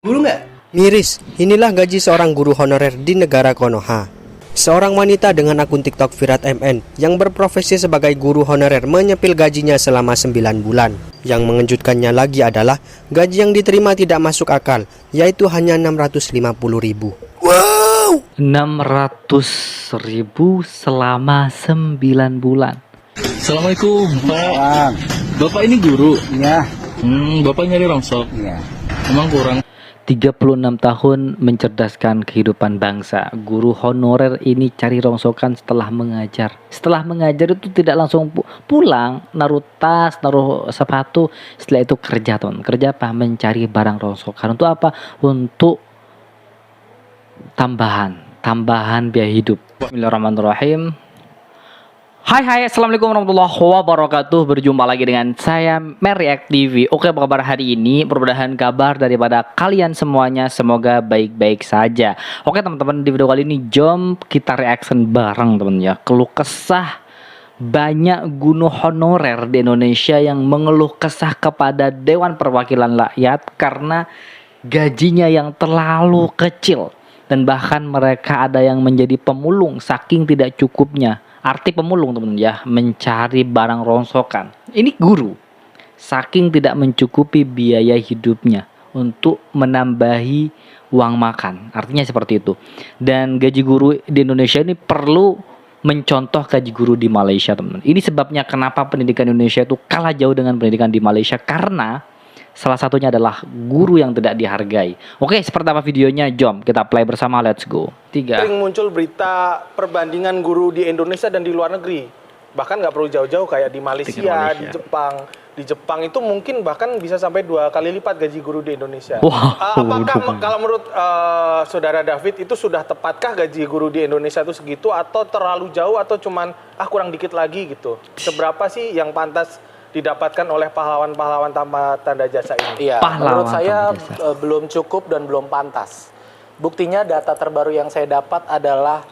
Guru nggak? Miris, inilah gaji seorang guru honorer di negara Konoha. Seorang wanita dengan akun TikTok Virat MN yang berprofesi sebagai guru honorer menyepil gajinya selama 9 bulan. Yang mengejutkannya lagi adalah gaji yang diterima tidak masuk akal, yaitu hanya 650.000. Wow! 600.000 selama 9 bulan. Assalamualaikum, Pak. Bapak ini guru? Iya. Bapak nyari rongsok? Iya. Emang kurang? 36 tahun mencerdaskan kehidupan bangsa. Guru honorer ini cari rongsokan setelah mengajar. Setelah mengajar itu tidak langsung pulang, naruh tas, naruh sepatu. Setelah itu kerja, teman. Kerja apa? Mencari barang rongsokan. Untuk apa? Untuk tambahan biaya hidup. Bismillahirrahmanirrahim. Hai, assalamualaikum warahmatullahi wabarakatuh. Berjumpa lagi dengan saya Mereact TV. Oke, apa kabar hari ini? Mudah-mudahan kabar daripada kalian semuanya semoga baik-baik saja. Oke teman-teman, di video kali ini jom kita reaction bareng teman ya. Keluh kesah banyak guru honorer di Indonesia yang mengeluh kesah kepada Dewan Perwakilan Rakyat karena gajinya yang terlalu kecil. Dan bahkan mereka ada yang menjadi pemulung saking tidak cukupnya. Arti pemulung teman ya, mencari barang rongsokan. Ini guru, saking tidak mencukupi biaya hidupnya untuk menambahi uang makan. Artinya seperti itu. Dan gaji guru di Indonesia ini perlu mencontoh gaji guru di Malaysia teman. Ini sebabnya kenapa pendidikan Indonesia itu kalah jauh dengan pendidikan di Malaysia. Karena salah satunya adalah guru yang tidak dihargai. Oke, seperti apa videonya? Jom kita play bersama, let's go. 3. Sering muncul berita perbandingan guru di Indonesia dan di luar negeri. Bahkan nggak perlu jauh-jauh kayak di Malaysia, di Jepang. Di Jepang itu mungkin bahkan bisa sampai 2 kali lipat gaji guru di Indonesia. Wow, apakah kalau menurut saudara David itu sudah tepatkah gaji guru di Indonesia itu segitu atau terlalu jauh atau cuman kurang dikit lagi gitu? Seberapa sih yang pantas didapatkan oleh pahlawan-pahlawan tanpa tanda jasa ini? Iya, menurut saya tanda jasa. belum cukup dan belum pantas. Buktinya data terbaru yang saya dapat adalah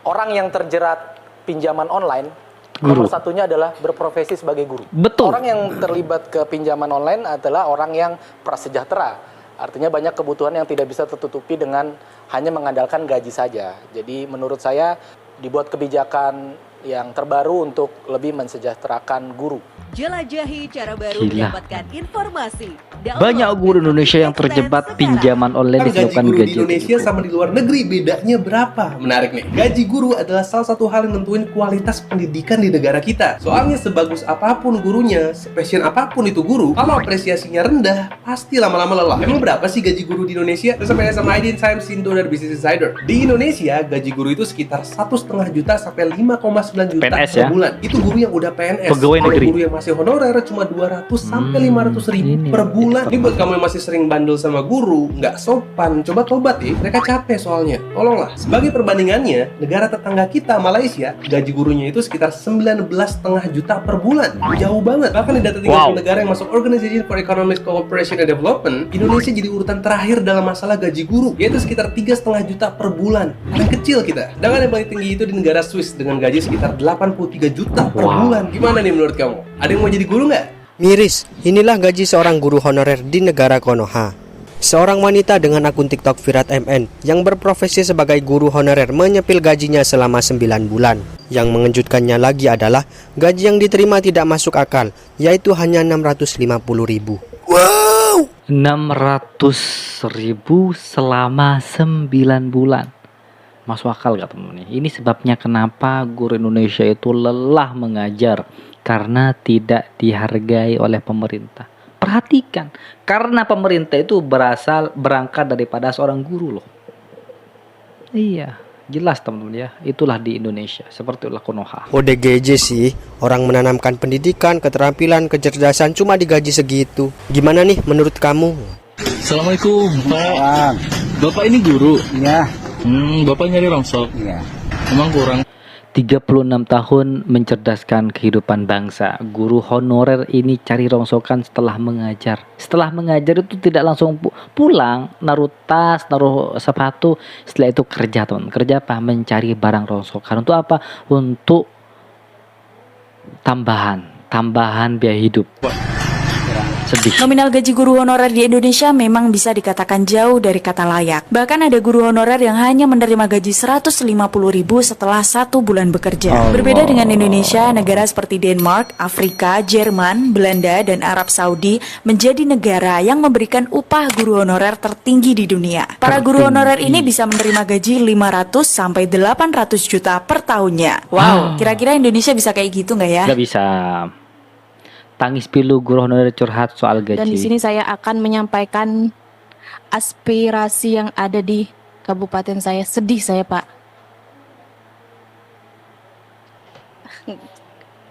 orang yang terjerat pinjaman online, nomor satunya adalah berprofesi sebagai guru. Betul. Orang yang terlibat ke pinjaman online adalah orang yang prasejahtera. Artinya banyak kebutuhan yang tidak bisa tertutupi dengan hanya mengandalkan gaji saja. Jadi menurut saya dibuat kebijakan yang terbaru untuk lebih mensejahterakan guru. Jelajahi cara baru mendapatkan informasi. Banyak guru Indonesia yang terjebak pinjaman online disebabkan Gaji guru di gaji. Indonesia sama di luar negeri bedanya berapa? Menarik nih. Gaji guru adalah salah satu hal yang nentuin kualitas pendidikan di negara kita. Soalnya sebagus apapun gurunya, spesial apapun itu guru, kalau apresiasinya rendah, pasti lama-lama lelah. Emang berapa sih gaji guru di Indonesia? Bersama sama Aidin, Sam Sindo dari Business Insider. Di Indonesia, gaji guru itu sekitar 1,5 juta sampai 5,9 juta PNS per ya? bulan. Itu guru yang udah PNS. Pegawai Kalau negeri. guru yang masih honorer cuma 200 sampai 500.000 per bulan. Ini buat kamu yang masih sering bandel sama guru, nggak sopan, coba tobat ya. Mereka capek soalnya. Tolonglah. Sebagai perbandingannya, negara tetangga kita Malaysia, gaji gurunya itu sekitar 19,5 juta per bulan. Jauh banget. Bahkan di data 30 negara yang masuk Organization for Economic Cooperation and Development, Indonesia jadi urutan terakhir dalam masalah gaji guru, yaitu sekitar 3,5 juta per bulan. Paling kecil kita. Sedangkan yang paling tinggi itu di negara Swiss dengan gaji sekitar 83 juta per bulan. Gimana nih menurut kamu? Ada yang mau jadi guru nggak? Miris, inilah gaji seorang guru honorer di negara Konoha. Seorang wanita dengan akun TikTok Virat MN yang berprofesi sebagai guru honorer menyepil gajinya selama 9 bulan. Yang mengejutkannya lagi adalah gaji yang diterima tidak masuk akal, yaitu hanya 650.000. Wow! 600.000 selama 9 bulan. Masuk akal gak teman-teman? Ini sebabnya kenapa guru Indonesia itu lelah mengajar, karena tidak dihargai oleh pemerintah. Perhatikan, karena pemerintah itu berangkat daripada seorang guru loh. Iya, jelas teman-teman ya. Itulah di Indonesia, seperti itulah Konoha. ODGJ sih, orang menanamkan pendidikan, keterampilan, kecerdasan cuma digaji segitu. Gimana nih menurut kamu? Assalamualaikum, Pak. Bapak ini guru? Iya. Bapak nyari rongsok? Iya. Emang kurang? 36 tahun mencerdaskan kehidupan bangsa. Guru honorer ini cari rongsokan setelah mengajar. Setelah mengajar itu tidak langsung pulang, naruh tas, naruh sepatu. Setelah itu kerja teman. Kerja apa? Mencari barang rongsokan. Untuk apa? Untuk tambahan biaya hidup. Sedih. Nominal gaji guru honorer di Indonesia memang bisa dikatakan jauh dari kata layak. Bahkan ada guru honorer yang hanya menerima gaji 150.000 setelah 1 bulan bekerja. Allah. Berbeda dengan Indonesia, negara seperti Denmark, Afrika, Jerman, Belanda, dan Arab Saudi menjadi negara yang memberikan upah guru honorer tertinggi di dunia. Para guru honorer ini bisa menerima gaji 500 sampai 800 juta per tahunnya. Wow, kira-kira Indonesia bisa kayak gitu nggak ya? Nggak bisa. Tangis pilu guru honorer curhat soal gaji. Dan di sini saya akan menyampaikan aspirasi yang ada di kabupaten saya. Sedih saya, Pak.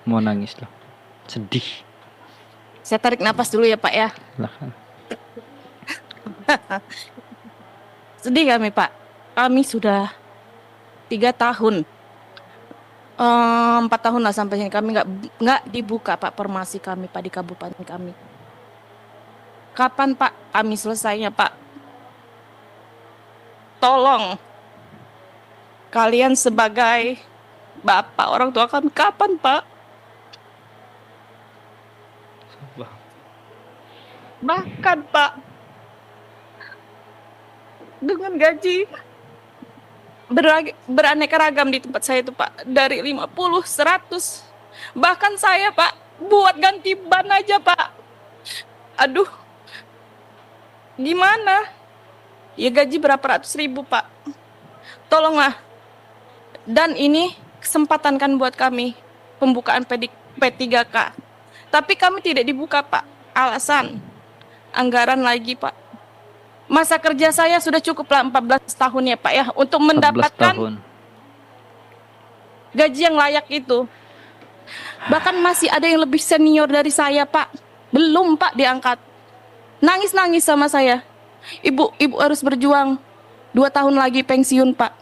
Mau nangis loh. Sedih. Saya tarik napas dulu ya, Pak ya. Silahkan. Sedih kami, Pak. Kami sudah 3 tahun. 4 tahun lah sampai sini kami nggak dibuka Pak formasi kami Pak di kabupaten kami. Kapan Pak kami selesainya Pak? Tolong kalian sebagai bapak orang tua kami kapan Pak? Bahkan Pak dengan gaji beraneka ragam di tempat saya itu Pak, dari 50, 100, bahkan saya Pak buat ganti ban aja Pak. Aduh, gimana? Ya gaji berapa ratus ribu Pak. Tolonglah. Dan ini kesempatan kan buat kami pembukaan P3K. Tapi kami tidak dibuka Pak. Alasan anggaran lagi Pak. Masa kerja saya sudah cukuplah 14 tahun ya Pak ya untuk mendapatkan gaji yang layak itu. Bahkan masih ada yang lebih senior dari saya Pak. Belum Pak diangkat. Nangis-nangis sama saya. Ibu harus berjuang 2 tahun lagi pensiun Pak.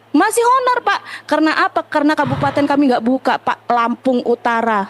Masih honor Pak. Karena apa? Karena kabupaten kami nggak buka Pak. Lampung Utara.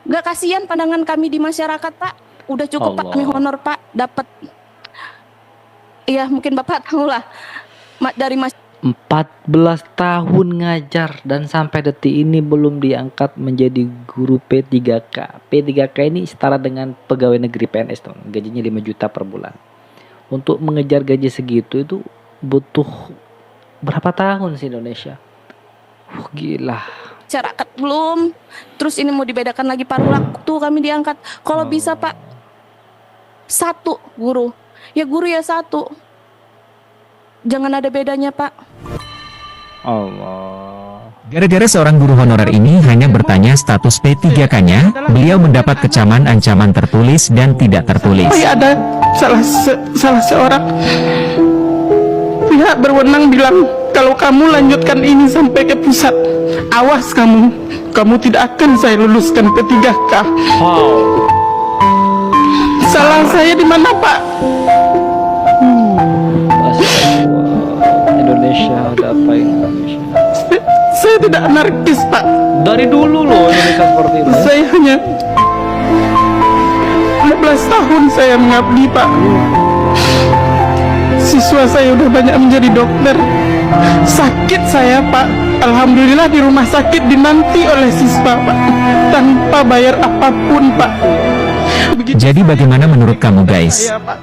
Nggak kasihan pandangan kami di masyarakat Pak. Udah cukup Allah. Pak kami honor Pak. Dapat. Iya mungkin Bapak tahu lah dari 14 tahun ngajar dan sampai detik ini belum diangkat menjadi guru P3K. P3K ini setara dengan pegawai negeri PNS, gajinya 5 juta per bulan. Untuk mengejar gaji segitu itu butuh berapa tahun sih Indonesia? Gila. masyarakat belum. Terus ini mau dibedakan lagi paruh waktu kami diangkat. Kalau bisa Pak 1 guru. Ya guru ya 1. Jangan ada bedanya Pak. Allah. Gara-gara seorang guru honorer ini hanya bertanya status P3K-nya, beliau mendapat kecaman ancaman tertulis dan tidak tertulis. Ada salah seorang pihak berwenang bilang, kalau kamu lanjutkan ini sampai ke pusat, awas kamu tidak akan saya luluskan P3K. Salah saya di mana Pak? Indonesia ada apa Indonesia? Saya tidak anarkis Pak. Dari dulu loh Indonesia seperti ini. Saya hanya 15 tahun saya mengabdi Pak. Siswa saya udah banyak menjadi dokter. Sakit saya Pak, alhamdulillah di rumah sakit dinanti oleh siswa Pak, tanpa bayar apapun Pak. Jadi bagaimana menurut kamu guys? Saya, Pak.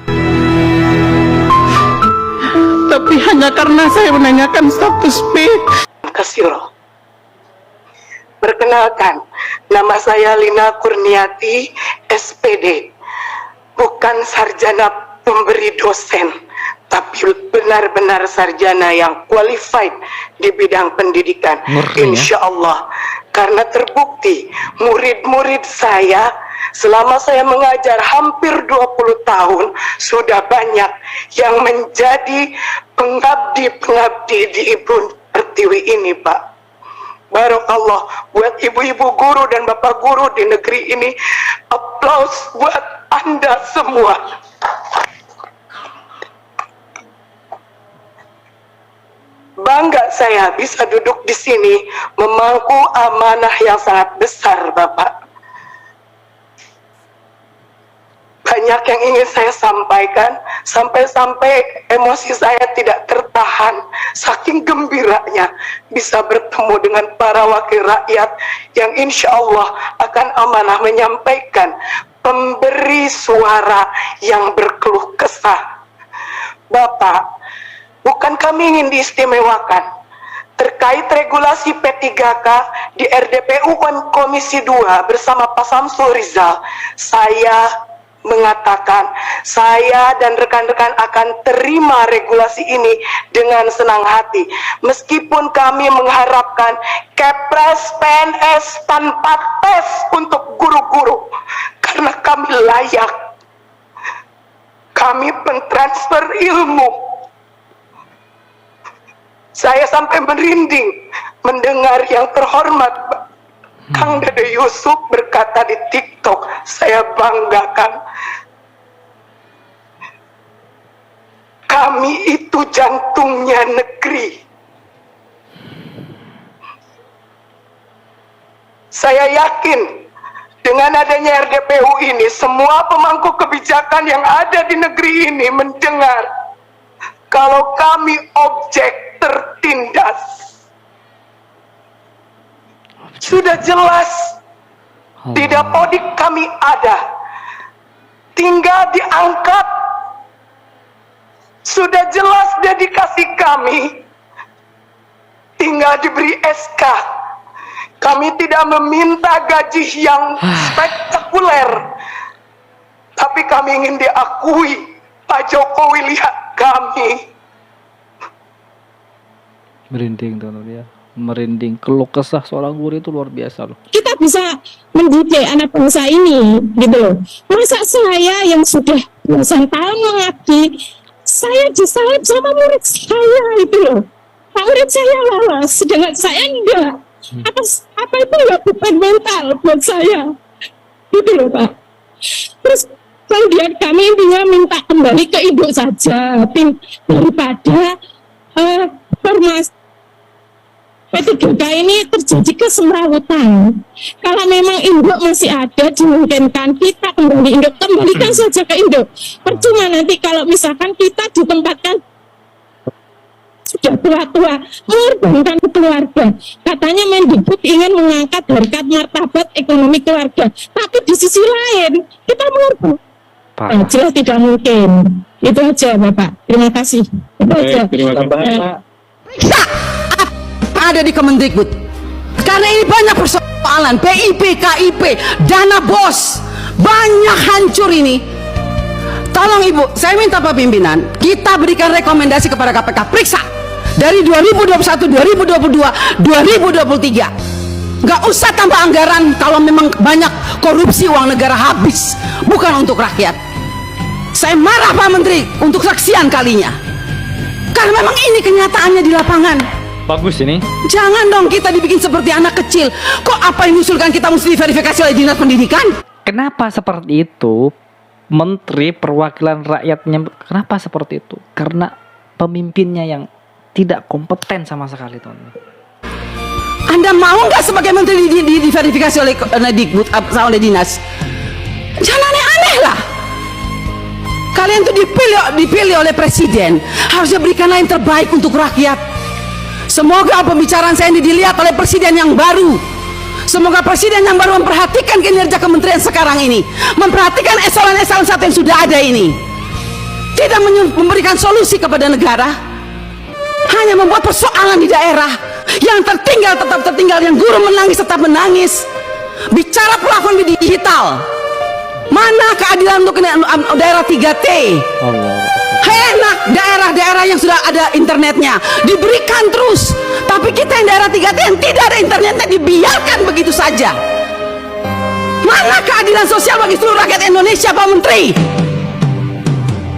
Tapi hanya karena saya menanyakan status P. Kasiro. Perkenalkan, nama saya Lina Kurniati, SPD. Bukan sarjana pemberi dosen, tapi benar-benar sarjana yang qualified di bidang pendidikan. Insya Allah, karena terbukti murid-murid saya selama saya mengajar hampir 20 tahun sudah banyak yang menjadi pengabdi-pengabdi di Ibu Pertiwi ini Pak. Barakallah buat ibu-ibu guru dan bapak guru di negeri ini. Aplaus buat Anda semua. Bangga saya bisa duduk di sini memangku amanah yang sangat besar Bapak. Banyak yang ingin saya sampaikan, sampai-sampai emosi saya tidak tertahan saking gembiranya bisa bertemu dengan para wakil rakyat yang insya Allah akan amanah menyampaikan pemberi suara yang berkeluh kesah. Bapak, bukan kami ingin diistimewakan. Terkait regulasi P3K di RDPU Komisi 2 bersama Pak Samsul Rizal, saya mengatakan saya dan rekan-rekan akan terima regulasi ini dengan senang hati, meskipun kami mengharapkan Kepres PNS tanpa tes untuk guru-guru, karena kami layak, kami pentransfer ilmu. Saya sampai merinding mendengar yang terhormat Kang Dede Yusuf berkata di TikTok, saya banggakan. Kami itu jantungnya negeri. Saya yakin dengan adanya RDPU ini, semua pemangku kebijakan yang ada di negeri ini mendengar kalau kami objek tertindas. Sudah jelas di Dapodik kami ada, tinggal diangkat. Sudah jelas dedikasi kami, tinggal diberi SK. Kami tidak meminta gaji yang spektakuler, tapi kami ingin diakui. Pak Jokowi lihat kami. Merinding tuh dia. Merinding, keluh kesah seorang guru itu luar biasa loh. Kita bisa mendidik anak bangsa ini, gitu loh. Masa saya yang sudah belasan tahun mengabdi, saya disalib sama murid saya itu loh. Murid saya lolos, sedangkan saya enggak. Apa itu enggak beban mental buat saya, gitu loh Pak. Terus kemudian kami intinya minta kembali ke induk saja, daripada P3K ini terjadi kesemrawutan. Kalau memang induk masih ada, dimungkinkan kita kembali induk, kembalikan saja ke induk. Percuma nanti kalau misalkan kita ditempatkan sudah tua-tua, mengorbankan keluarga. Katanya Mendikbud ingin mengangkat harkat martabat ekonomi keluarga, tapi di sisi lain kita mengorbankan. Jelas tidak mungkin. Itu aja Bapak. Terima kasih. Itu aja. Terima kasih. Periksa ada di Kemendikbud, karena ini banyak persoalan PIP, KIP, dana bos banyak hancur ini. Tolong Ibu, saya minta Pak Pimpinan, kita berikan rekomendasi kepada KPK, periksa dari 2021, 2022, 2023. Nggak usah tambah anggaran kalau memang banyak korupsi, uang negara habis bukan untuk rakyat. Saya marah Pak Menteri untuk saksian kalinya, karena memang ini kenyataannya di lapangan. Bagus ini. Jangan dong kita dibikin seperti anak kecil. Kok apa yang diusulkan kita mesti diverifikasi oleh Dinas Pendidikan? Kenapa seperti itu? Menteri perwakilan rakyatnya, kenapa seperti itu? Karena pemimpinnya yang tidak kompeten sama sekali, teman. Anda mau nggak sebagai menteri diverifikasi oleh Dikbud oleh dinas? Jangan aneh-aneh lah. Kalian tuh dipilih oleh presiden, harusnya berikanlah yang terbaik untuk rakyat. Semoga pembicaraan saya ini dilihat oleh presiden yang baru. Semoga presiden yang baru memperhatikan kinerja kementerian sekarang ini, memperhatikan eselon-eselon 1 yang sudah ada ini, tidak memberikan solusi kepada negara, hanya membuat persoalan di daerah. Yang tertinggal tetap tertinggal, yang guru menangis tetap menangis. Bicara platform digital, mana keadilan untuk daerah 3T? Enak daerah-daerah yang sudah ada internetnya diberikan terus, tapi kita yang daerah 3T yang tidak ada internetnya dibiarkan begitu saja. Mana keadilan sosial bagi seluruh rakyat Indonesia, Pak Menteri?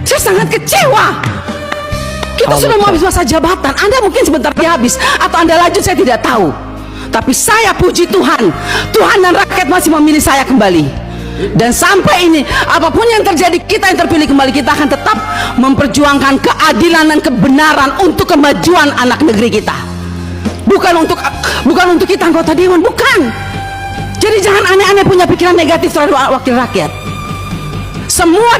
Saya sangat kecewa. Kita sudah mau habis masa jabatan, Anda mungkin sebentar lagi habis, atau Anda lanjut, saya tidak tahu. Tapi saya puji Tuhan, Tuhan dan rakyat masih memilih saya kembali. Dan sampai ini, apapun yang terjadi, kita yang terpilih kembali, kita akan tetap memperjuangkan keadilan dan kebenaran untuk kemajuan anak negeri kita. Bukan untuk kita anggota dewan, bukan. Jadi jangan aneh-aneh punya pikiran negatif terhadap wakil rakyat. Semua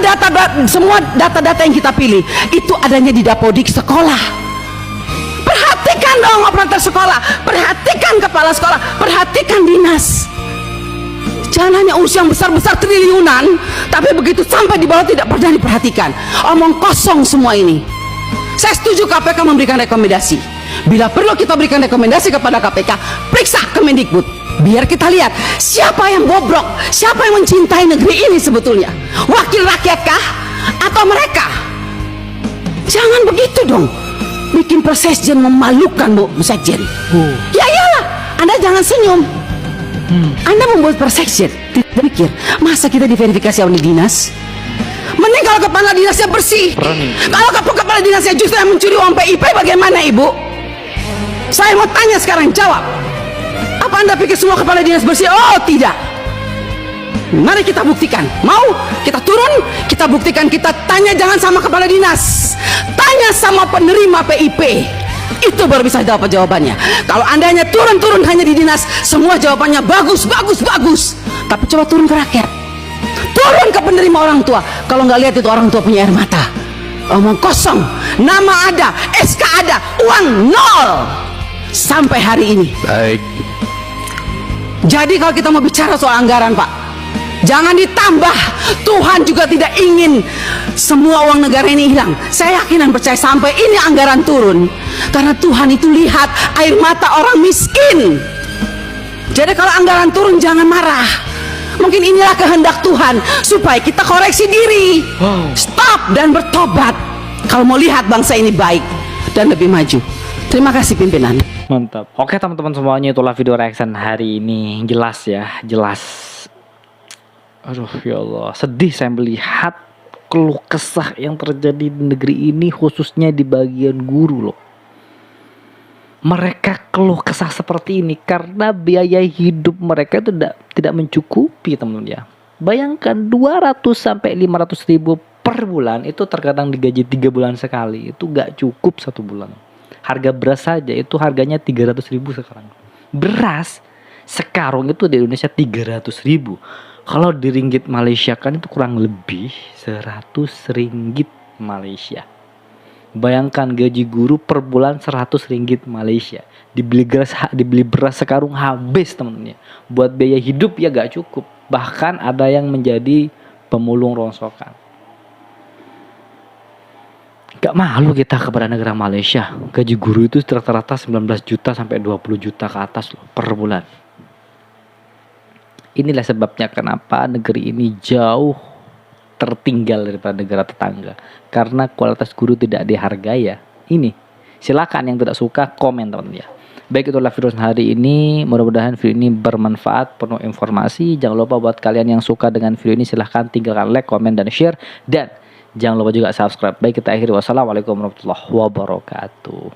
data-data yang kita pilih itu adanya di Dapodik sekolah. Perhatikan dong operator sekolah, perhatikan kepala sekolah, perhatikan dinas. Jangan hanya urus yang besar-besar triliunan, tapi begitu sampai di bawah tidak pernah diperhatikan. Omong kosong semua ini. Saya setuju KPK memberikan rekomendasi. Bila perlu kita berikan rekomendasi kepada KPK, periksa Kemendikbud. Biar kita lihat siapa yang bobrok, siapa yang mencintai negeri ini sebetulnya. Wakil rakyatkah atau mereka? Jangan begitu dong. Bikin persekjen memalukan, Bu Sekjen. Ya iyalah, Anda jangan senyum. Anda membuat persekjen, tidak berpikir, masa kita diverifikasi oleh dinas? Mending kalau kepala dinasnya bersih. Kalau kepala dinasnya justru yang mencuri uang PIP, bagaimana Ibu? Saya mau tanya sekarang, jawab. Apa Anda pikir semua kepala dinas bersih? Oh tidak. Mari kita buktikan. Mau kita turun, kita buktikan, kita tanya, jangan sama kepala dinas, tanya sama penerima PIP. Itu baru bisa dapat jawabannya. Kalau Anda hanya turun hanya di dinas, semua jawabannya bagus. Tapi coba turun ke rakyat, turun ke penerima orang tua. Kalau nggak lihat itu orang tua punya air mata. Omong kosong, nama ada, SK ada, uang nol sampai hari ini. Baik. Jadi kalau kita mau bicara soal anggaran, Pak, jangan ditambah. Tuhan juga tidak ingin semua uang negara ini hilang. Saya yakin dan percaya sampai ini anggaran turun, karena Tuhan itu lihat air mata orang miskin. Jadi kalau anggaran turun jangan marah. Mungkin inilah kehendak Tuhan supaya kita koreksi diri, stop dan bertobat kalau mau lihat bangsa ini baik dan lebih maju. Terima kasih pimpinan. Mantap. Oke teman-teman semuanya, itulah video reaction hari ini. Jelas ya, jelas. Aduh ya Allah, sedih saya melihat keluh kesah yang terjadi di negeri ini, khususnya di bagian guru loh. Mereka keluh kesah seperti ini karena biaya hidup mereka itu tidak mencukupi, teman-teman ya. Bayangkan 200 sampai 500 ribu per bulan, itu terkadang digaji 3 bulan sekali, itu gak cukup 1 bulan. Harga beras saja itu harganya 300 ribu sekarang. Beras sekarang itu di Indonesia 300 ribu. Kalau di ringgit Malaysia kan itu kurang lebih 100 ringgit Malaysia. Bayangkan gaji guru per bulan 100 ringgit Malaysia. Dibeli beras sekarung habis, teman-teman ya. Buat biaya hidup ya gak cukup. Bahkan ada yang menjadi pemulung rongsokan. Gak malu kita kepada negara Malaysia. Gaji guru itu rata-rata 19 juta sampai 20 juta ke atas loh, per bulan. Inilah sebabnya kenapa negeri ini jauh tertinggal daripada negara tetangga, karena kualitas guru tidak dihargai ya. Ini silakan yang tidak suka komen, teman-teman ya. Baik, itulah video hari ini, mudah-mudahan video ini bermanfaat, penuh informasi. Jangan lupa buat kalian yang suka dengan video ini, silahkan tinggalkan like, komen, dan share, dan jangan lupa juga subscribe. Baik, kita akhiri, wassalamualaikum warahmatullahi wabarakatuh.